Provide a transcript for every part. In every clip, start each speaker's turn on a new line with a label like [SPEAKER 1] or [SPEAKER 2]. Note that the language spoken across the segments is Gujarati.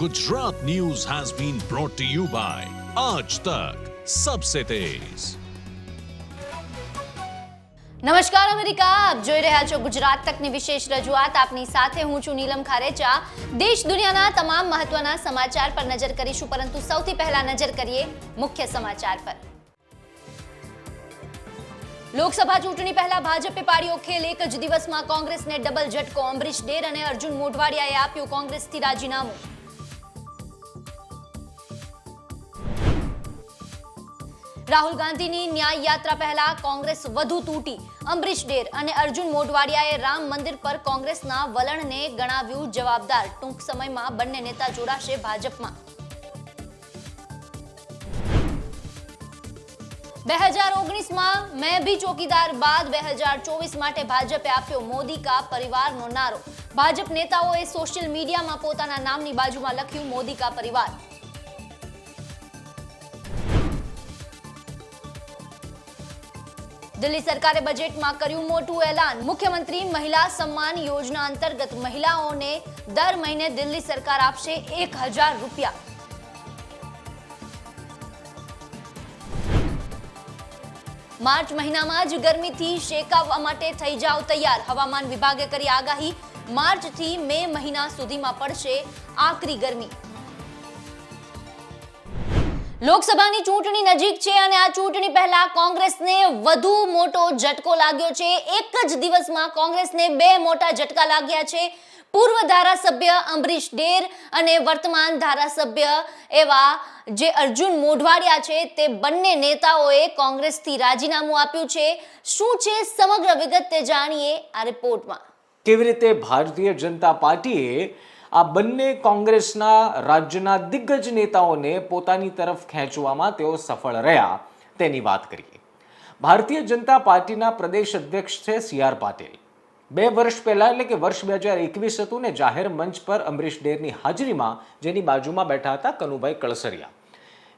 [SPEAKER 1] Gujarat News has been brought to you by Aaj Tak, सबसे तेज।
[SPEAKER 2] નમસ્કાર અમેરિકા, આપ જોઈ રહ્યા છો ગુજરાત તકની વિશેષ રજૂઆત। આપની સાથે હું છું નીલમ ખારેચા। દેશ દુનિયાના તમામ મહત્વના સમાચાર પર નજર કરીશું, પરંતુ સૌથી પહેલા નજર કરીએ મુખ્ય સમાચાર પર। લોકસભા ચૂંટણી પહેલા ભાજપે પાડ્યો ખેલ। એક જ દિવસમાં કોંગ્રેસને ડબલ ઝટકો। અંબરીશ ડેર અને અર્જુન મોઢવાડિયાએ આપ્યું કોંગ્રેસથી રાજીનામું। રાહુલ ગાંધીની ન્યાય યાત્રા પહેલા કોંગ્રેસ વધુ તૂટી। અંબરીશ ડેર અને અર્જુન મોઢવાડિયાએ રામ મંદિર પર કોંગ્રેસના વલણને ગણાવ્યું જવાબદાર। ટૂંક સમયમાં બંને નેતા જોડાશે ભાજપમાં। 2019માં મેં ભી ચોકીદાર બાદ 2024 માટે ભાજપે આપ્યો મોદી કા પરિવારનો નારો। ભાજપ નેતાઓએ સોશિયલ મીડિયામાં પોતાના નામની બાજુમાં લખ્યું મોદી કા પરિવાર। દિલ્હી સરકારે બજેટમાં કર્યું મોટું એલાન। મુખ્યમંત્રી મહિલા સન્માન યોજના અંતર્ગત મહિલાઓને દર મહિને દિલ્હી સરકાર આપશે 1000 રૂપિયા। માર્ચ મહિનામાં જ ગરમીથી શેકાવવા માટે થઈ જાવ તૈયાર। હવામાન વિભાગે કરી આગાહી, માર્ચથી મે મહિના સુધીમાં પડશે આકરી ગરમી। લોકસભાની ચૂંટણી નજીક છે અને આ ચૂંટણી પહેલા કોંગ્રેસને વધુ મોટો ઝટકો લાગ્યો છે। એક જ દિવસમાં કોંગ્રેસને બે મોટા ઝટકા લાગ્યા છે। પૂર્વ ધારાસભ્ય અંબરીશ ડેર અને વર્તમાન ધારાસભ્ય એવા જે અર્જુન મોઢવાડિયા છે, તે બંને નેતાઓએ કોંગ્રેસથી રાજીનામું આપ્યું છે। શું છે સમગ્ર વિગત તે જાણીએ આ રિપોર્ટમાં।
[SPEAKER 3] કેવી રીતે ભારતીય જનતા પાર્ટીએ આ બંને કોંગ્રેસના રાજ્યના દિગ્ગજ નેતાઓને પોતાની તરફ ખેંચવામાં તેઓ સફળ રહ્યા તેની વાત કરીએ। ભારતીય જનતા પાર્ટીના પ્રદેશ અધ્યક્ષ છે CR પાટીલ। 2 વર્ષ પહેલા એટલે કે વર્ષ 2021 હતું ને, જાહેર મંચ પર અંબરીશ ડેરની હાજરીમાં જેની બાજુમાં બેઠા હતા કનુભાઈ કળસરિયા,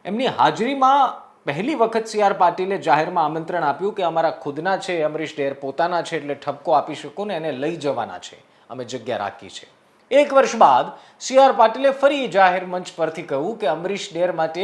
[SPEAKER 3] એમની હાજરીમાં પહેલી વખત CR પાટીલે જાહેરમાં આમંત્રણ આપ્યું કે અમારા ખુદના છે અંબરીશ ડેર, પોતાના છે એટલે ઠપકો આપી શકો ને એને લઈ જવાના છે, અમે જગ્યા રાખી છે। 1 વર્ષ બાદ CR પાટીલે ફરી જાહેર મંચ પરથી કહ્યું કે અંબરીશ ડેર માટે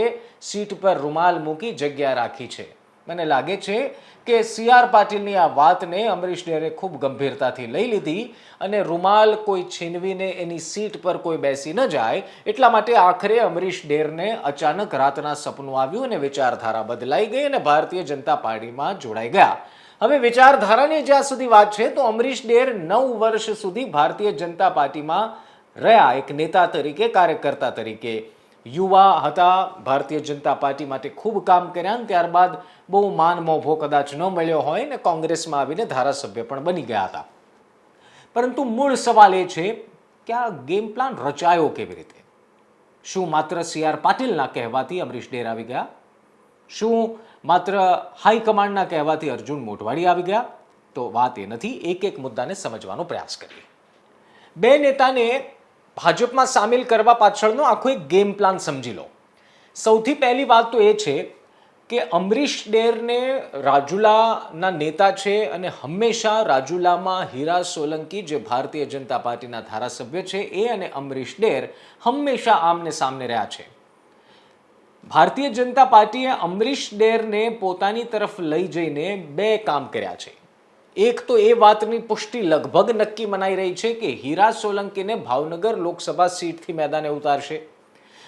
[SPEAKER 3] સીટ પર રૂમાલ મૂકી જગ્યા રાખી છે। મને લાગે છે કે CR પાટીલની આ વાતને અંબરીશ ડેરે ખૂબ ગંભીરતાથી લઈ લીધી અને રૂમાલ કોઈ છીનવીને એની સીટ પર કોઈ બેસી ન જાય એટલા માટે આખરે અંબરીશ ડેરને અચાનક રાતના સપનું આવ્યું અને વિચારધારા બદલાઈ ગઈ અને ભારતીય જનતા પાર્ટીમાં જોડાઈ ગયા। હવે વિચારધારાની જ્યાં સુધી વાત છે તો અંબરીશ ડેર 9 વર્ષ સુધી ભારતીય જનતા પાર્ટીમાં રહ્યા, એક નેતા તરીકે, કાર્યકર્તા તરીકે। યુવા હતા, ભારતીય જનતા પાર્ટી માટે ખૂબ કામ કર્યા અને ત્યારબાદ બહુ માન મોભો કદાચ ન મળ્યો હોય ને કોંગ્રેસમાં આવીને ધારાસભ્ય પણ બની ગયા હતા। પરંતુ મૂળ સવાલ એ છે કે આ ગેમ પ્લાન રચાયો કેવી રીતે? શું માત્ર CR પાટીલના કહેવાથી અંબરીશ ડેર આવી ગયા? શું માત્ર હાઈકમાન્ડના કહેવાથી અર્જુન મોઢવાડિયા આવી ગયા? તો વાત એ નથી, એક એક મુદ્દાને સમજવાનો પ્રયાસ કરીએ। બે નેતાને ભાજપમાં સામેલ કરવા પાછળનો આખો એક ગેમ પ્લાન સમજી લો। સૌથી પહેલી વાત તો એ છે કે અંબરીશ ડેરને રાજુલાના નેતા છે અને હંમેશા રાજુલામાં હીરા સોલંકી જે ભારતીય જનતા પાર્ટીના ધારાસભ્ય છે એ અને અંબરીશ ડેર હંમેશા આમને સામને રહ્યા છે। ભારતીય જનતા પાર્ટીએ અંબરીશ ડેરને પોતાની તરફ લઈ જઈને બે કામ કર્યા છે। એક તો એ વાતની પુષ્ટિ લગભગ નક્કી મનાઈ રહી છે કે હીરા સોલંકીને ભાવનગર લોકસભા સીટથી મેદાને ઉતારશે,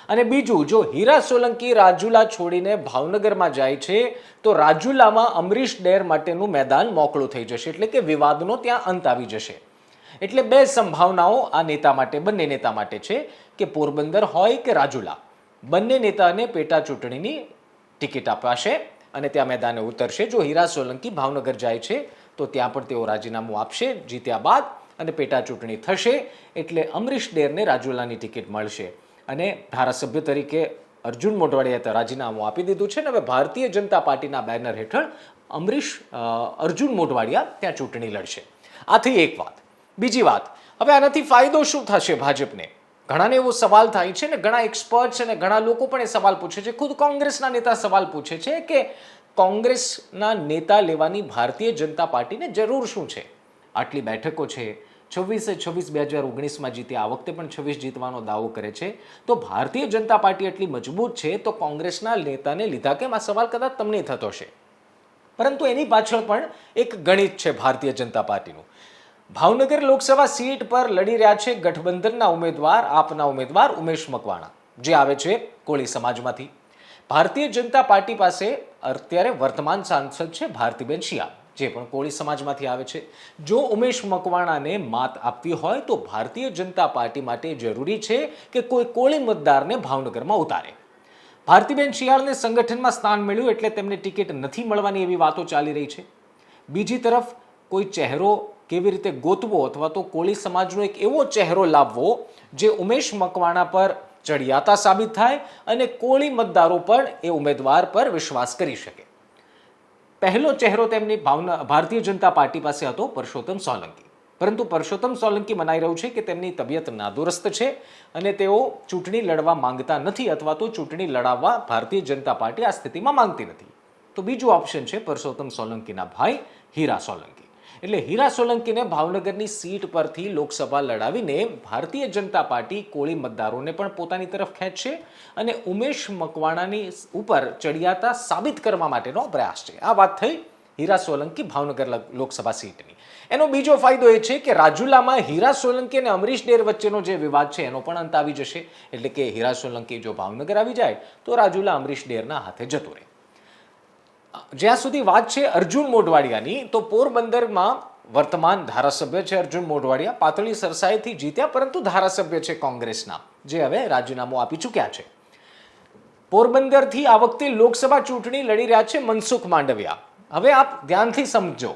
[SPEAKER 3] અને બીજું, જો હીરા સોલંકી રાજુલા છોડીને ભાવનગરમાં જાય છે તો રાજુલામાં અંબરીશ ડેર માટેનું મેદાન મોકળું થઈ જશે, એટલે કે વિવાદનો ત્યાં અંત આવી જશે। એટલે બે સંભાવનાઓ આ નેતા માટે, બંને નેતા માટે છે કે પોરબંદર હોય કે રાજુલા, બંને નેતાને પેટા ચૂંટણીની ટિકિટ અપાશે અને ત્યાં મેદાને ઉતરશે। જો હીરા સોલંકી ભાવનગર જાય છે તો ત્યાં પણ તેઓ રાજીનામું આપશે જીત્યા બાદ, અને પેટા ચૂંટણી થશે એટલે અંબરીશ ડેરને રાજુલાની ટિકિટ મળશે અને ધારાસભ્ય તરીકે અર્જુન મોઢવાડિયાએ રાજીનામું આપી દીધું છે ને હવે ભારતીય જનતા પાર્ટીના બેનર હેઠળ અર્જુન મોઢવાડિયા ત્યાં ચૂંટણી લડશે। આથી એક વાત। બીજી વાત, હવે આનાથી ફાયદો શું થશે ભાજપને? ઘણાને એવો સવાલ થાય છે ને, ઘણા એક્સપર્ટ્સ અને ઘણા લોકો પણ એ સવાલ પૂછે છે, ખુદ કોંગ્રેસના નેતા સવાલ પૂછે છે કે કોંગ્રેસના નેતા લેવાની ભારતીય જનતા પાર્ટીને જરૂર શું છે? આટલી બેઠકો છે, 26 2019માં જીત્યા, આ વખતે પણ 26 જીતવાનો દાવો કરે છે. તો ભારતીય જનતા પાર્ટી એટલી મજબૂત છે તો કોંગ્રેસના નેતાને લીધા કેમ? આ સવાલ કદાચ તમને થતો હશે, પરંતુ એની પાછળ પણ એક ગણિત છે ભારતીય જનતા પાર્ટીનું. ભાવનગર લોકસભા સીટ પર લડી રહ્યા છે ગઠબંધનના ઉમેદવાર, આપના ઉમેદવાર ઉમેશ મકવાણા, જે આવે છે કોળી સમાજમાંથી. ભારતીય જનતા પાર્ટી પાસે અત્યારે વર્તમાન સાંસદ છે ભારતીબેન શિયાળ, જે પણ કોળી સમાજમાંથી આવે છે. જો ઉમેશ મકવાણાને માત આપવી હોય તો ભારતીય જનતા પાર્ટી માટે જરૂરી છે કે કોઈ કોળી મતદારને ભાવનગરમાં ઉતારે. ભારતીબેન શિયાળને સંગઠનમાં સ્થાન મળ્યું એટલે તેમને ટિકિટ નથી મળવાની એવી વાતો ચાલી રહી છે. બીજી તરફ કોઈ ચહેરો કેવી રીતે ગોતવો અથવા તો કોળી સમાજનો એક એવો ચહેરો લાવવો જે ઉમેશ મકવાણા પર ચડિયાતા સાબિત થાય અને કોળી મતદારો પણ એ ઉમેદવાર પર વિશ્વાસ કરી શકે. પહેલો ચહેરો તેમની ભારતીય જનતા પાર્ટી પાસે હતો પરસોત્તમ સોલંકી, પરંતુ પરસોત્તમ સોલંકી મનાઈ રહ્યું છે કે તેમની તબિયત નાદુરસ્ત છે અને તેઓ ચૂંટણી લડવા માંગતા નથી અથવા તો ચૂંટણી લડાવવા ભારતીય જનતા પાર્ટી આ સ્થિતિમાં માંગતી નથી. તો બીજું ઓપ્શન છે પરસોત્તમ સોલંકીના ભાઈ હીરા સોલંકી. એટલે હીરા સોલંકીને ભાવનગરની સીટ પરથી લોકસભા લડાવીને ભારતીય જનતા પાર્ટી કોળી મતદારોને પણ પોતાની તરફ ખેંચશે અને ઉમેશ મકવાણાની ઉપર ચડિયાતા સાબિત કરવા માટેનો પ્રયાસ છે. આ વાત થઈ હીરા સોલંકી ભાવનગર લોકસભા સીટની. એનો બીજો ફાયદો એ છે કે રાજુલામાં હીરા સોલંકી અને અમરીશ ડેર વચ્ચેનો જે વિવાદ છે એનો પણ અંત આવી જશે. એટલે કે હીરા સોલંકી જો ભાવનગર આવી જાય તો રાજુલા અમરીશ ડેરના હાથે જતું રહે. જ્યાં સુધી વાત છે અર્જુન મોઢવાડિયાની, તો પોરબંદરમાં વર્તમાન ધારાસભ્ય છે અર્જુન મોઢવાડિયા, પાતળી સરસાઈથી જીત્યા પરંતુ ધારાસભ્ય છે કોંગ્રેસના, જે હવે રાજીનામું આપી ચૂક્યા છે. પોરબંદરથી આ વખતે લોકસભા ચૂંટણી લડી રહ્યા છે મનસુખ માંડવિયા. હવે આપ ધ્યાનથી સમજો,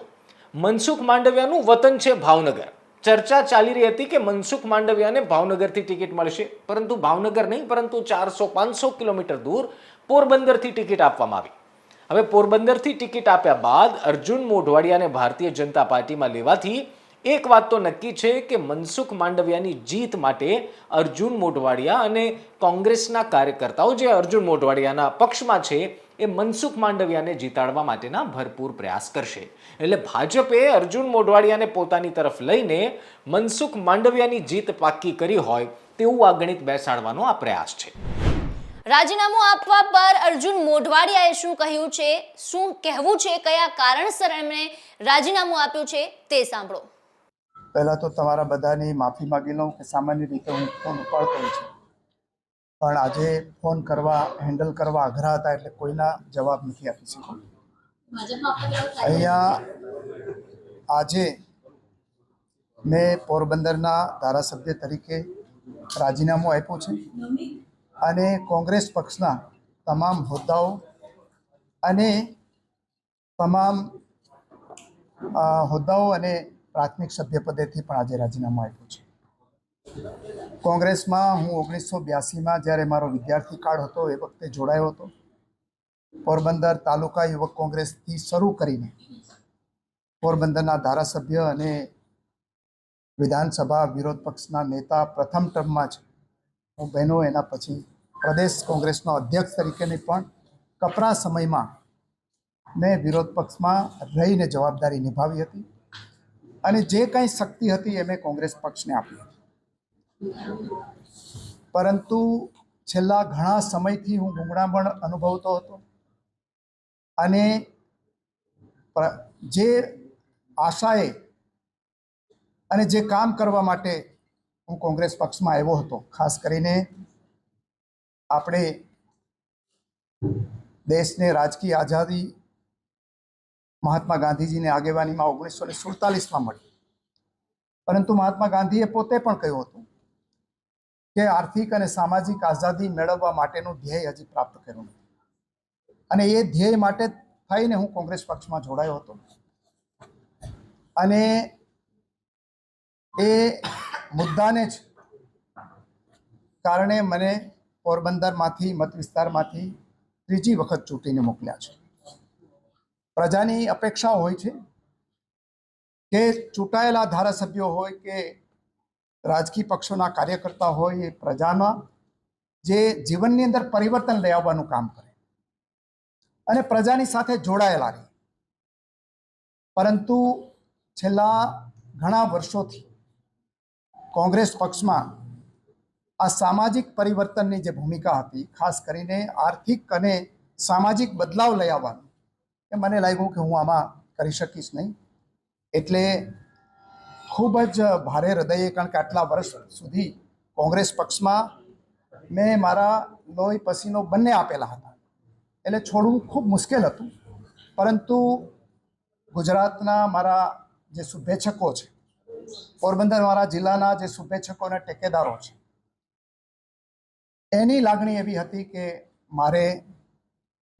[SPEAKER 3] મનસુખ માંડવિયાનું વતન છે ભાવનગર. ચર્ચા ચાલી રહી હતી કે મનસુખ માંડવિયાને ભાવનગરથી ટિકિટ મળશે, પરંતુ ભાવનગર નહીં પરંતુ 400-500 કિલોમીટર દૂર પોરબંદરથી ટિકિટ આપવામાં આવી. હવે પોરબંદરથી ટિકિટ આપ્યા બાદ અર્જુન મોઢવાડિયાને ભારતીય જનતા પાર્ટીમાં લેવાથી એક વાત તો નક્કી છે કે મનસુખ માંડવિયાની જીત માટે અર્જુન મોઢવાડિયા અને કોંગ્રેસના કાર્યકર્તાઓ જે અર્જુન મોઢવાડિયાના પક્ષમાં છે એ મનસુખ માંડવિયાને જીતાડવા માટેના ભરપૂર પ્રયાસ કરશે. એટલે ભાજપે અર્જુન મોઢવાડિયાને પોતાની તરફ લઈને મનસુખ માંડવિયાની જીત પાક્કી કરી હોય તેવું આ ગણિત બેસાડવાનો આ પ્રયાસ છે.
[SPEAKER 2] રાજીનામું આપવા પર અર્જુન મોઢવાડિયાએ શું કહ્યું છે, શું કહેવું છે, કયા કારણસર એમણે રાજીનામું આપ્યું છે તે સાંભળો.
[SPEAKER 4] પહેલા તો તમારા બધાની માફી માંગી લઉં કે સામાન્ય રીતે હું ફોન ઉપાડતો છું, પણ આજે ફોન કરવા હેન્ડલ કરવા આગ્રહ હતા એટલે કોઈના જવાબ નથી આપી શક્યો. અહીંયા આજે મેં પોરબંદરના ધારાસભ્ય તરીકે રાજીનામું આપ્યું છે અને કોંગ્રેસ પક્ષના તમામ હોદ્દાઓ અને પ્રાથમિક સભ્યપદેથી પણ આજે રાજીનામું આપ્યું છે. કોંગ્રેસમાં હું 1982માં જ્યારે મારો વિદ્યાર્થી કાળ હતો એ વખતે જોડાયો હતો. પોરબંદર તાલુકા યુવક કોંગ્રેસથી શરૂ કરીને પોરબંદરના ધારાસભ્ય અને વિધાનસભા વિરોધ પક્ષના નેતા પ્રથમ ટર્મમાં જ હું બહેનો, એના પછી પ્રદેશ કોંગ્રેસનો અધ્યક્ષ તરીકેની પણ કપરા સમયમાં મેં વિરોધ પક્ષમાં રહીને જવાબદારી નિભાવી હતી અને જે કંઈ શક્તિ હતી એ મેં કોંગ્રેસ પક્ષને આપી. પરંતુ છેલ્લા ઘણા સમયથી હું ગૂંગળામણ અનુભવતો હતો અને જે આશાએ અને જે કામ કરવા માટે હું કોંગ્રેસ પક્ષમાં આવ્યો હતો, ખાસ કરીને આપણે દેશને રાજકીય આઝાદી મહાત્મા ગાંધીજીની આગેવાનીમાં 1947માં મળી, પરંતુ મહાત્મા ગાંધીએ પોતે પણ કહ્યું હતું કે આર્થિક અને સામાજિક આઝાદી મેળવવા માટેનું ધ્યેય હજી પ્રાપ્ત કર્યું નથી અને એ ધ્યેય માટે થઈને હું કોંગ્રેસ પક્ષમાં જોડાયો હતો. અને એ મુદ્દાને જ કારણે મને પોરબંદરમાંથી મત વિસ્તારમાંથી ત્રીજી વખત ચૂંટીને મોકલ્યા છે. પ્રજાની અપેક્ષાઓ હોય છે કે ચૂંટાયેલા ધારાસભ્યો હોય કે રાજકીય પક્ષોના કાર્યકર્તા હોય એ પ્રજાના જે જીવનની અંદર પરિવર્તન લઈ આવવાનું કામ કરે અને પ્રજાની સાથે જોડાયેલા રહે. પરંતુ છેલ્લા ઘણા વર્ષોથી કોંગ્રેસ પક્ષમાં આ સામાજિક પરિવર્તનની જે ભૂમિકા હતી, ખાસ કરીને આર્થિક અને સામાજિક બદલાવ લઈ આવવાનું, એ મને લાગ્યું કે હું આમાં કરી શકીશ નહીં. એટલે ખૂબ જ ભારે હૃદયે, કારણ કે આટલા વર્ષ સુધી કોંગ્રેસ પક્ષમાં મેં મારા લોહી પસીનો બંને આપેલા હતા, એટલે છોડવું ખૂબ મુશ્કેલ હતું. પરંતુ ગુજરાતના મારા જે શુભેચ્છકો છે, પોરબંદર મારા જિલ્લાના જે શુભેચ્છકો અને ટેકેદારો છે, એની લાગણી એવી હતી કે મારે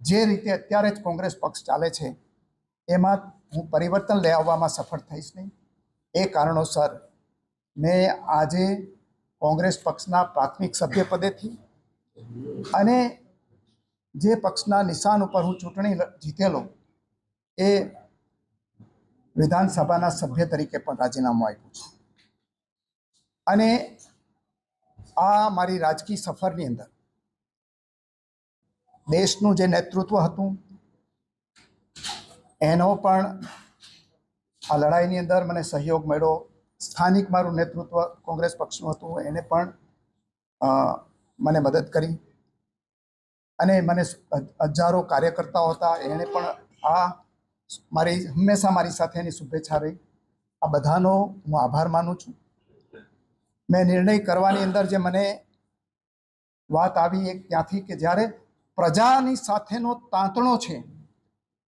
[SPEAKER 4] જે રીતે અત્યારે જ કોંગ્રેસ પક્ષ ચાલે છે એમાં હું પરિવર્તન લઈ આવવામાં સફળ થઈશ નહીં. એ કારણોસર મેં આજે કોંગ્રેસ પક્ષના પ્રાથમિક સભ્યપદેથી અને જે પક્ષના નિશાન ઉપર હું ચૂંટણી જીતેલો એ વિધાનસભાના સભ્ય તરીકે પણ રાજીનામું આપ્યું છે. અને આ મારી રાજકીય સફરની અંદર દેશનું જે નેતૃત્વ હતું એનો પણ આ લડાઈની અંદર મને સહયોગ મળ્યો. સ્થાનિક મારું નેતૃત્વ કોંગ્રેસ પક્ષનું હતું, એને પણ મને મદદ કરી. અને મને હજારો કાર્યકર્તાઓ હતા, એણે પણ આ હંમેશા મારી સાથેની શુભેચ્છા રહી. આ બધાનો હું આભાર માનું છું. મેં નિર્ણય કરવાની અંદર જે મને વાત આવી એક ત્યાંથી કે જ્યારે પ્રજાની સાથેનો તાંતણો છે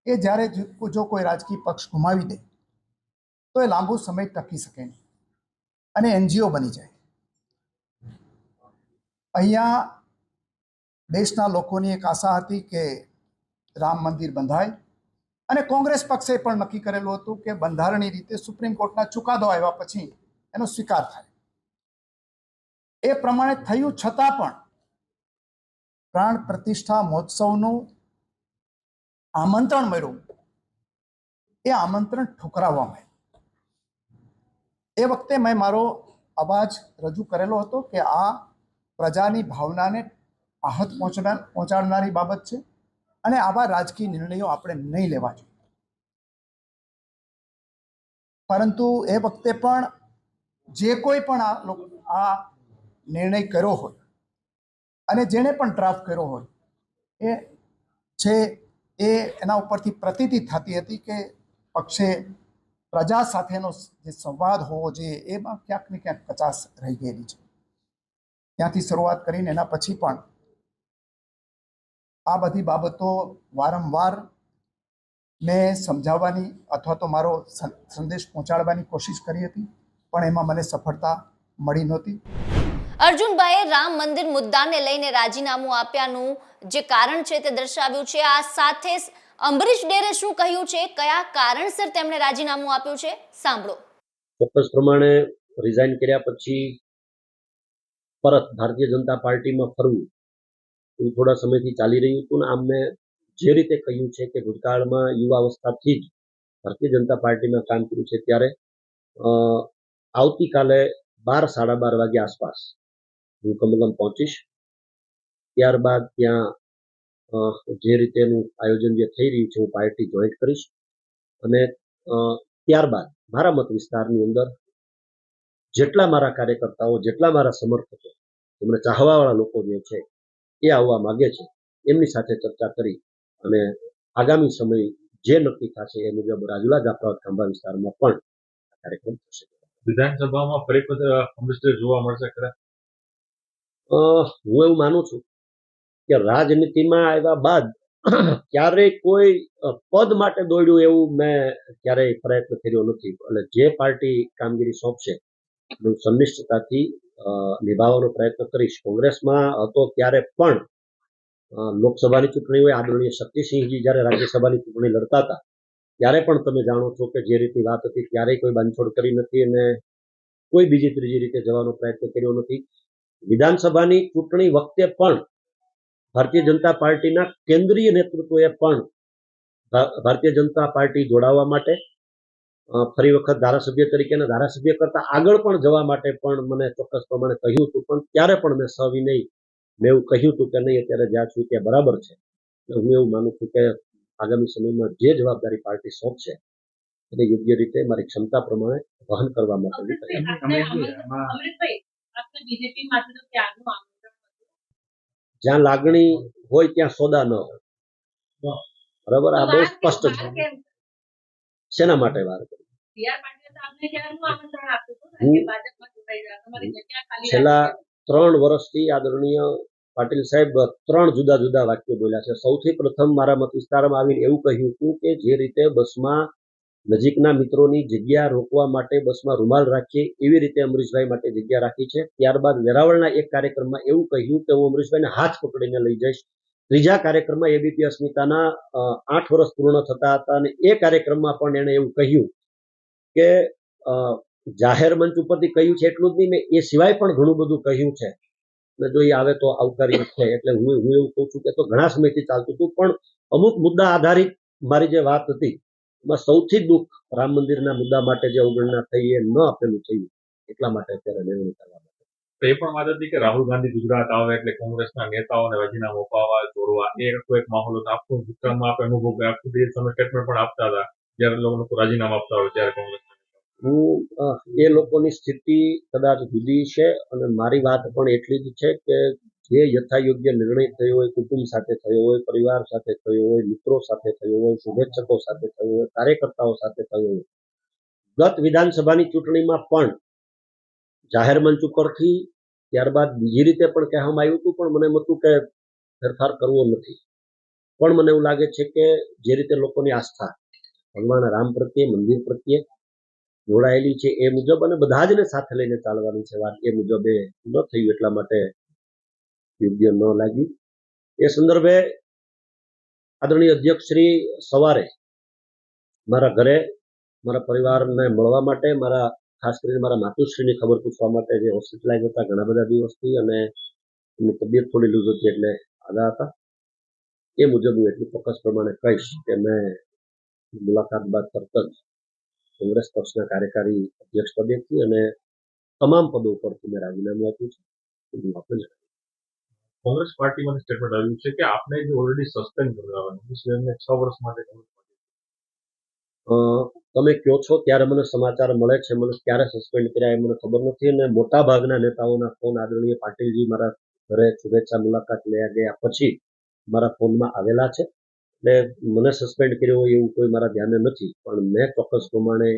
[SPEAKER 4] એ જ્યારે જો કોઈ રાજકીય પક્ષ ગુમાવી દે તો એ લાંબો સમય ટકી શકે નહીં અને એનજીઓ બની જાય. અહીંયા દેશના લોકોની એક આશા હતી કે રામ મંદિર બંધાય, અને કોંગ્રેસ પક્ષે પણ નક્કી કરેલું હતું કે બંધારણીય રીતે સુપ્રીમ કોર્ટના ચુકાદો આવ્યા પછી એનો સ્વીકાર થાય. એ પ્રમાણે થયું, છતાં પણ પ્રાણ પ્રતિષ્ઠા મહોત્સવનું આમંત્રણ મળ્યું, એ આમંત્રણ ઠુકરાવવામાં આવ્યું. એ વખતે મેં મારો અવાજ રજૂ કરેલો હતો કે આ પ્રજાની ભાવનાને આહત પહોંચાડનારી બાબત છે અને આવા રાજકીય નિર્ણયો આપણે નહીં લેવા જોઈએ. પરંતુ એ વખતે પણ જે કોઈ પણ આ નિર્ણય કર્યો હોય અને જેણે પણ ડ્રાફ્ટ કર્યો હોય એ છે એ એના ઉપરથી પ્રતીતિ થતી હતી કે પક્ષે પ્રજા સાથેનો જે સંવાદ હોવો જોઈએ એમાં ક્યાંક ને ક્યાંક કચાશ રહી ગયેલી છે. ત્યાંથી શરૂઆત કરીને એના પછી પણ આ બધી બાબતો વારંવાર મેં સમજાવવાની અથવા તો મારો સંદેશ પહોંચાડવાની કોશિશ કરી હતી, પણ એમાં મને સફળતા મળી નહોતી.
[SPEAKER 2] અર્જુનભાઈએ રામ મંદિર મુદ્દાને લઈને રાજીનામું આપ્યાનું જે કારણ છે તે દર્શાવ્યું છે. આ સાથે અંબરીશ ડેરે શું કહ્યું છે, કયા કારણસર તેમણે રાજીનામું આપ્યું છે, સાંભળો.
[SPEAKER 5] ચોક્કસ પ્રમાણે રિઝાઇન કર્યા પછી પરત ભારતીય જનતા પાર્ટીમાં ફરવું એ થોડા સમયથી ચાલી રહ્યું હતું. આમ મેં જે રીતે કહ્યું છે કે ભૂતકાળમાં યુવાવસ્થાથી જ ભારતીય જનતા પાર્ટીમાં કામ કર્યું છે, ત્યારે આવતીકાલે 12 સાડા 12 વાગ્યા આસપાસ હું કમલમ પહોંચીશ. ત્યારબાદ ત્યાં જે રીતેનું આયોજન જે થઈ રહ્યું છે હું પાર્ટી જોઈન્ટ કરીશ અને ત્યારબાદ મારા મત વિસ્તારની અંદર જેટલા મારા કાર્યકર્તાઓ, જેટલા મારા સમર્થકો, એમને ચાહવાવાળા લોકો જે છે એ આવવા માંગે છે, એમની સાથે ચર્ચા કરી અને આગામી સમય જે નક્કી થશે એ મુજબ રાજુલા જાફરાબાદ ખાંભા વિસ્તારમાં પણ કાર્યક્રમ થશે.
[SPEAKER 6] વિધાનસભામાં ફરી અંબરીશ જોવા મળશે ખરા?
[SPEAKER 5] હું એવું માનું છું કે રાજનીતિમાં આવ્યા બાદ ક્યારેય કોઈ પદ માટે દોડ્યું એવું મેં ક્યારેય પ્રયત્ન કર્યો નથી. એટલે જે પાર્ટી કામગીરી સોંપશે હું સંનિષ્ઠતાથી નિભાવવાનો પ્રયત્ન કરીશ. કોંગ્રેસમાં હતો ત્યારે પણ લોકસભાની ચૂંટણી હોય, આદરણીય શક્તિસિંહજી જ્યારે રાજ્યસભાની ચૂંટણી લડતા હતા ત્યારે પણ તમે જાણો છો કે જે રીતે વાત હતી ક્યારેય કોઈ બાંધછોડ કરી નથી અને કોઈ બીજી ત્રીજી રીતે જવાનો પ્રયત્ન કર્યો નથી. વિધાનસભાની ચૂંટણી વખતે પણ ભારતીય જનતા પાર્ટીના કેન્દ્રીય નેતૃત્વએ પણ ભારતીય જનતા પાર્ટી જોડાવા માટે ફરી વખત ધારાસભ્ય તરીકે અને ધારાસભ્ય કરતા આગળ પણ જવા માટે પણ મને ચોક્કસ પ્રમાણે કહ્યું હતું, પણ ત્યારે પણ મેં સવિનય મેં એવું કહ્યું હતું કે નહીં, અત્યારે જ્યાં છું ત્યાં બરાબર છે. હું એવું માનું છું કે આગામી સમયમાં જે જવાબદારી પાર્ટી સોંપશે એને યોગ્ય રીતે મારી ક્ષમતા પ્રમાણે વહન કરવા માટેની તૈયારી. જ્યાં લાગણી હોય ત્યાં સોદા ન હોય. બરાબર, આ બહુ સ્પષ્ટ છે. શેના માટે વાર કરી? છેલ્લા 3 વર્ષથી આદરણીય પાટીલ સાહેબ 3 જુદા જુદા વાક્યો બોલ્યા છે. સૌથી પ્રથમ મારા મત વિસ્તારમાં આવીને એવું કહ્યું હતું કે જે રીતે બસમાં નજીકના મિત્રોની જગ્યા રોકવા માટે બસમાં રૂમાલ રાખીએ એવી રીતે અમરીશભાઈ માટે જગ્યા રાખી છે. ત્યારબાદ વેરાવળના એક કાર્યક્રમમાં એવું કહ્યું કે હું અમરીશભાઈને હાથ પકડીને લઈ જઈશ. ત્રીજા કાર્યક્રમમાં એબીપી અસ્મિતાના 8 વર્ષ પૂર્ણ થતા હતા અને એ કાર્યક્રમમાં પણ એણે એવું કહ્યું કે જાહેર મંચ ઉપરથી કહ્યું છે એટલું જ નહીં, મેં એ સિવાય પણ ઘણું બધું કહ્યું છે અને જો એ આવે તો આવકાર્ય છે. એટલે હું એવું કહું છું કે તો ઘણા સમયથી ચાલતું હતું, પણ અમુક મુદ્દા આધારિત મારી જે વાત હતી એમાં સૌથી દુઃખ રામ મંદિરના મુદ્દા માટે જે અવગણના થઈ એ ન આપેલું થયું એટલા માટે અત્યારે નિર્ણય કરવા માટે.
[SPEAKER 6] તો એ પણ વાત હતી કે રાહુલ ગાંધી ગુજરાત આવે એટલે કોંગ્રેસના નેતાઓને રાજીનામું અપાવવા જોડવા એ એક માહોલ હતો. આખું ગુજરાતમાં આપણે અનુભવ કર્યો. આખું દેશ તમે સ્ટેટમેન્ટ પણ આપતા હતા જ્યારે લોકો રાજીનામું આપતા હોય ત્યારે કોંગ્રેસ.
[SPEAKER 5] એ લોકોની સ્થિતિ કદાચ જુદી છે અને મારી વાત પણ એટલી જ છે કે જે યથાયોગ્ય નિર્ણય થયો હોય, કુટુંબ સાથે થયો હોય, પરિવાર સાથે થયો હોય, મિત્રો સાથે થયો હોય, શુભેચ્છકો સાથે થયો હોય, કાર્યકર્તાઓ સાથે થયો હોય. ગત વિધાનસભાની ચૂંટણીમાં પણ જાહેર મંચ ઉપરથી ત્યારબાદ બીજી રીતે પણ કહેવામાં આવ્યું હતું, પણ મને એમ હતું કે ફેરફાર કરવો નથી. પણ મને એવું લાગે છે કે જે રીતે લોકોની આસ્થા ભગવાન રામ પ્રત્યે, મંદિર પ્રત્યે જોડાયેલી છે એ મુજબ અને બધા જ ને સાથે લઈને ચાલવાની છે વાત, એ મુજબ એ ન થયું એટલા માટે યોગ્ય ન લાગ્યું. એ સંદર્ભે આદરણીય અધ્યક્ષ શ્રી સવારે મારા ઘરે મારા પરિવારને મળવા માટે, મારા ખાસ કરીને મારા માતુશ્રીની ખબર પૂછવા માટે જે હોસ્પિટલાઇઝ હતા ઘણા બધા દિવસથી અને એમની તબિયત થોડી લૂઝ હતી એટલે આવ્યા હતા. એ મુજબ હું એટલું ચોક્કસ પ્રમાણે કહીશ કે મેં મુલાકાત બાદ તરત જ કોંગ્રેસ પક્ષના કાર્યકારી અધ્યક્ષ પદેથી અને તમામ પદો ઉપરથી મેં રાજીનામું આપ્યું છે.
[SPEAKER 6] કોંગ્રેસ પાર્ટીમાં સ્ટેટમેન્ટ આવ્યું છે કે આપને જે ઓલરેડી સસ્પેન્ડ કરવાનું 6 વર્ષ માટે.
[SPEAKER 5] તમે કહો છો ત્યારે મને સમાચાર મળે છે, મને ક્યારે સસ્પેન્ડ કર્યા એ મને ખબર નથી અને મોટા ભાગના નેતાઓના ફોન આદરણીય પાટીલજી મારા ઘરે શુભેચ્છા મુલાકાત લેવા ગયા પછી મારા ફોનમાં આવેલા છે. એટલે મને સસ્પેન્ડ કર્યો હોય એવું કોઈ મારા ધ્યાને નથી, પણ મેં ચોક્કસ પ્રમાણે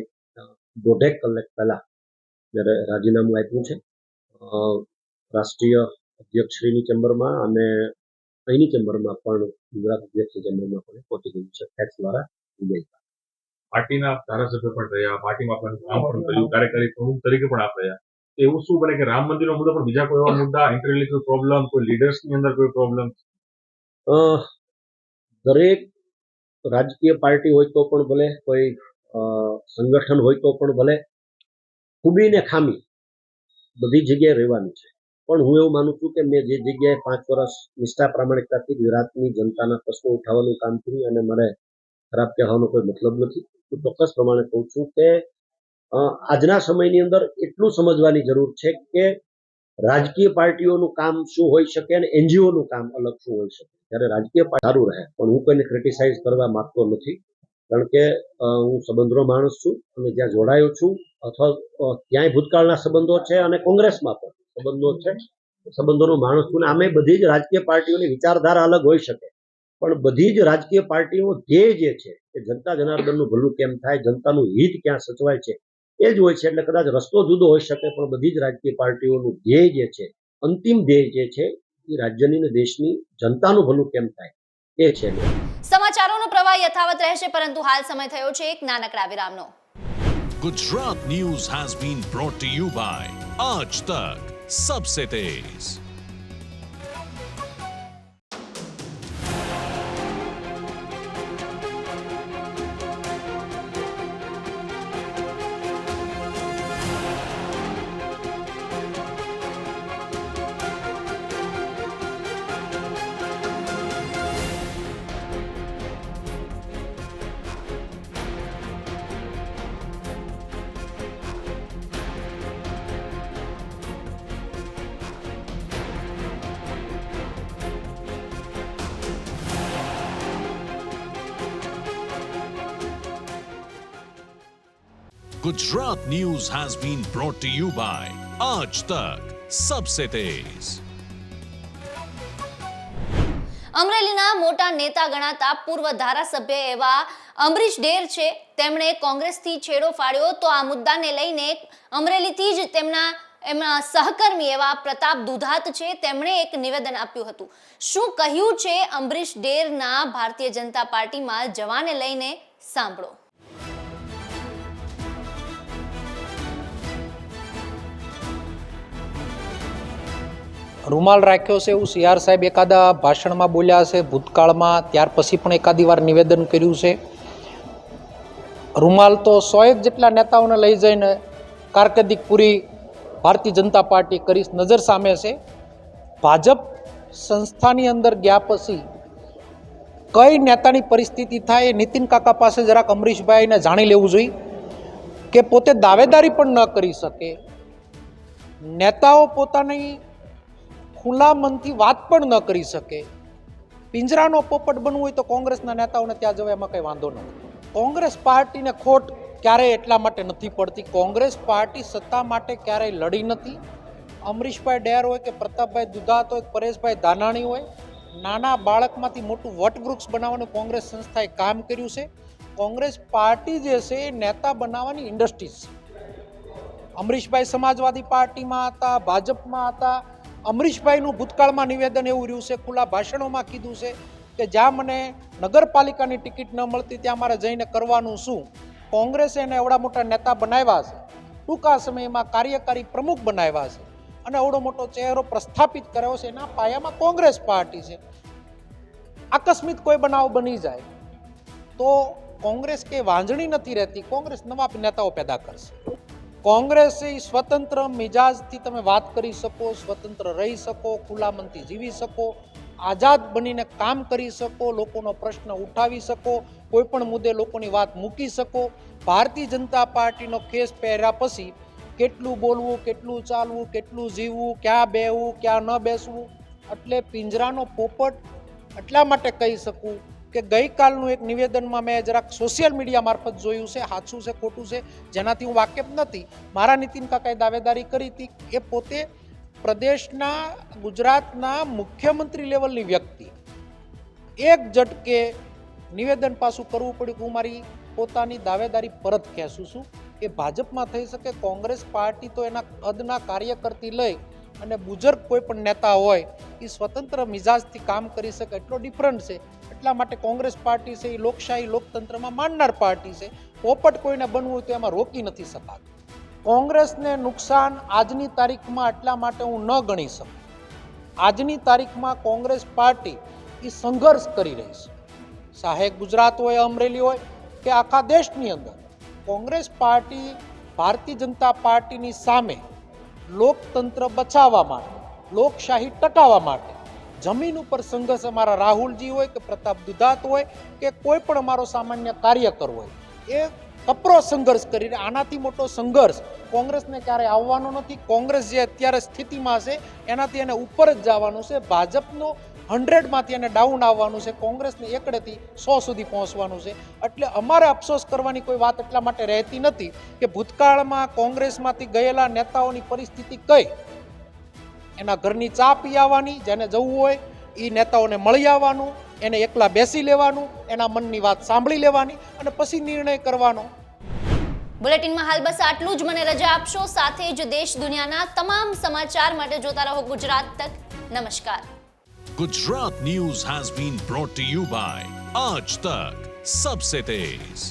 [SPEAKER 5] 1.5 કલાક પહેલા જ્યારે રાજીનામું આપ્યું છે રાષ્ટ્રીય અધ્યક્ષશ્રીની ચેમ્બરમાં અને અહીંની ચેમ્બરમાં પણ ગુજરાત અધ્યક્ષની ચેમ્બરમાં પણ પહોંચી ગયું છે ફેક્સ દ્વારા.
[SPEAKER 6] પાર્ટીના ધારાસભ્ય પણ રહ્યા, પાર્ટીમાં પણ કામ પણ કર્યું, કાર્યકારી પ્રમુખ તરીકે પણ આપ રહ્યા. એવું શું બને કે રામ મંદિરનો મુદ્દો પણ બીજા કોઈ એવા મુદ્દા, ઇન્ટરનલી કોઈ પ્રોબ્લેમ, કોઈ લીડર્સની અંદર કોઈ પ્રોબ્લેમ?
[SPEAKER 5] દરેક રાજકીય પાર્ટી હોય તો પણ ભલે, કોઈ સંગઠન હોય તો પણ ભલે, ખૂબી ને ખામી બધી જગ્યાએ રહેવાની છે. પણ હું એવું માનું છું કે મેં જે જગ્યાએ 5 વર્ષ નિષ્ઠા પ્રામાણિકતાથી ગુજરાતની જનતાના પ્રશ્નો ઉઠાવવાનું કામ કર્યું અને મને ખરાબ કહેવાનો કોઈ મતલબ નથી. હું ચોક્કસ પ્રમાણે કહું છું કે આજના સમયની અંદર એટલું સમજવાની જરૂર છે કે રાજકીય પાર્ટીઓનું કામ શું હોઈ શકે અને એનજીઓનું કામ અલગ શું હોઈ શકે. ત્યારે રાજકીય સારું રહે, પણ હું કોઈને ક્રિટિસાઇઝ કરવા માંગતો નથી, કારણ કે હું સંબંધનો માણસ છું અને જ્યાં જોડાયો છું અથવા ક્યાંય ભૂતકાળના સંબંધો છે અને કોંગ્રેસમાં પણ સંબંધો છે, સંબંધોનો માણસ છું. આમે બધી જ રાજકીય પાર્ટીઓની વિચારધારા અલગ હોઈ શકે, પણ બધી જ રાજકીય પાર્ટીઓ ધ્યેય જે છે કે જનતા જનાર્દનનું ભલું કેમ થાય, જનતાનું હિત ક્યાં સચવાય છે એ જ હોય છે. એટલે કદાચ રસ્તો જુદો હોઈ શકે, પણ બધી જ રાજકીય પાર્ટીઓનું ધ્યેય જે છે, અંતિમ ધ્યેય જે છે એ રાજ્યની અને દેશની જનતાનું ભલું કેમ થાય એ છે.
[SPEAKER 2] સમાચારોનો પ્રવાહ યથાવત રહેશે, પરંતુ હાલ સમય થયો છે એક નાનકડા વિરામનો.
[SPEAKER 1] Gujarat News has been brought to you by Aaj Tak Sabse Tez. Gujarat News has been brought to you by Aaj Tak, सबसे तेज।
[SPEAKER 2] અમરેલીના મોટા નેતા ગણાતા પૂર્વ ધારાસભ્ય એવા અમરીશ ડેર છે, તેમણે કોંગ્રેસથી છેડો ફાડ્યો તો આ મુદ્દાને લઈને અમરેલીથી જ એમના સહકર્મી એવા પ્રતાપ દુધાત છે, તેમણે એક નિવેદન આપ્યું હતું। શું કહ્યું છે અમરીશ ડેરના ભારતીય જનતા પાર્ટીમાં જવાને લઈને, સાંભળો।
[SPEAKER 7] રૂમાલ રાખ્યો છે એવું CR સાહેબ એકાદા ભાષણમાં બોલ્યા છે ભૂતકાળમાં, ત્યાર પછી પણ એકાદી વાર નિવેદન કર્યું છે। રૂમાલ તો 100 જેટલા નેતાઓને લઈ જઈને કારકિર્દી પૂરી ભારતીય જનતા પાર્ટી કરી નજર સામે છે। ભાજપ સંસ્થાની અંદર ગયા પછી કઈ નેતાની પરિસ્થિતિ થાય એ નીતિન કાકા પાસે જરાક અમરીશભાઈને જાણી લેવું જોઈએ કે પોતે દાવેદારી પણ ન કરી શકે, નેતાઓ પોતાની ખુલ્લા મનથી વાત પણ ન કરી શકે, પિંજરાનો પોપટ બનવું હોય તો કોંગ્રેસના નેતાઓને ત્યાં જવા એમાં કંઈ વાંધો નથી। કોંગ્રેસ પાર્ટીને ખોટ ક્યારેય એટલા માટે નથી પડતી, કોંગ્રેસ પાર્ટી સત્તા માટે ક્યારેય લડી નથી। અમરીશભાઈ ડેર હોય કે પ્રતાપભાઈ દુધાત હોય, પરેશભાઈ ધાનાણી હોય, નાના બાળકમાંથી મોટું વટવૃક્ષ બનાવવાનું કોંગ્રેસ સંસ્થાએ કામ કર્યું છે। કોંગ્રેસ પાર્ટી જે છે એ નેતા બનાવવાની ઇન્ડસ્ટ્રી છે। અમરીશભાઈ સમાજવાદી પાર્ટીમાં હતા, ભાજપમાં હતા। અમરીશભાઈનું ભૂતકાળમાં નિવેદન એવું રહ્યું છે, ખુલ્લા ભાષણોમાં કીધું છે કે જ્યાં મને નગરપાલિકાની ટિકિટ ન મળતી ત્યાં મારે જઈને કરવાનું શું। કોંગ્રેસે એને એવડા મોટા નેતા બનાવ્યા છે, ટૂંકા સમયમાં કાર્યકારી પ્રમુખ બનાવ્યા છે અને એવડો મોટો ચહેરો પ્રસ્થાપિત કર્યો છે। એના પાયામાં કોંગ્રેસ પાર્ટી છે। આકસ્મિક કોઈ બનાવ બની જાય તો કોંગ્રેસ કે વાંજણી નથી રહેતી, કોંગ્રેસ નવા નેતાઓ પેદા કરશે। કોંગ્રેસ એ સ્વતંત્ર મિજાજથી તમે વાત કરી શકો, સ્વતંત્ર રહી શકો, ખુલ્લા મનથી જીવી શકો, આઝાદ બનીને કામ કરી શકો, લોકોનો પ્રશ્ન ઉઠાવી શકો, કોઈ પણ મુદ્દે લોકોની વાત મૂકી શકો। ભારતીય જનતા પાર્ટીનો ખેસ પહેર્યા પછી કેટલું બોલવું, કેટલું ચાલવું, કેટલું જીવવું, ક્યાં બેહવું, ક્યાં ન બેસવું, એટલે પિંજરાનો પોપટ એટલા માટે કહી શકું કે ગઈકાલનું એક નિવેદનમાં મેં જરાક સોશિયલ મીડિયા મારફત જોયું છે, સાચું છે ખોટું છે જેનાથી હું વાકેફ નથી। મારા નીતિન કાકાએ દાવેદારી કરી હતી એ પોતે પ્રદેશના ગુજરાતના મુખ્યમંત્રી લેવલની વ્યક્તિ, એક ઝટકે નિવેદન પાછું કરવું પડ્યું કે હું મારી પોતાની દાવેદારી પરત ખેંચું છું। એ ભાજપમાં થઈ શકે, કોંગ્રેસ પાર્ટી તો એના હદના કાર્યકર્તી લઈ અને બુજુર્ગ કોઈ પણ નેતા હોય એ સ્વતંત્ર મિજાજથી કામ કરી શકે એટલો ડિફરન્ટ છે। એટલા માટે કોંગ્રેસ પાર્ટી છે એ લોકશાહી લોકતંત્રમાં માનનાર પાર્ટી છે। પોપટ કોઈને બનવું હોય તો એમાં રોકી નથી શકાતું। કોંગ્રેસને નુકસાન આજની તારીખમાં એટલા માટે હું ન ગણી શકું। આજની તારીખમાં કોંગ્રેસ પાર્ટી એ સંઘર્ષ કરી રહી છે, ચાહે ગુજરાત હોય, અમરેલી હોય કે આખા દેશની અંદર। કોંગ્રેસ પાર્ટી ભારતીય જનતા પાર્ટીની સામે લોકતંત્ર બચાવવા માટે, લોકશાહી ટકાવવા માટે જમીન ઉપર સંઘર્ષ અમારા રાહુલજી હોય કે પ્રતાપ દુધાત હોય કે કોઈ પણ અમારો સામાન્ય કાર્યકર હોય એ કપરો સંઘર્ષ કરીને, આનાથી મોટો સંઘર્ષ કોંગ્રેસને ક્યારે આવવાનો નથી। કોંગ્રેસ જે અત્યારે સ્થિતિમાં છે એનાથી એને ઉપર જ જવાનું છે। ભાજપનો 100માંથી એને ડાઉન આવવાનું છે, કોંગ્રેસને એકડેથી 100 સુધી પહોંચવાનું છે। એટલે અમારે અફસોસ કરવાની કોઈ વાત એટલા માટે રહેતી નથી કે ભૂતકાળમાં કોંગ્રેસમાંથી ગયેલા નેતાઓની પરિસ્થિતિ કઈ, એના ઘરની ચા પી આવવાની, જેને જવું હોય એ નેતાઓને મળી આવવાનું, એને એકલા બેસી લેવાનું, એના મનની વાત સાંભળી લેવાની અને પછી નિર્ણય કરવાનો।
[SPEAKER 2] બુલેટિનમાં હાલ બસ આટલું જ, મને રજા આપશો। સાથે જ દેશ દુનિયાના તમામ સમાચાર માટે જોતા રહો ગુજરાત તક। નમસ્કાર।
[SPEAKER 1] Gujarat News has been brought to you by Aaj Tak, सबसे तेज।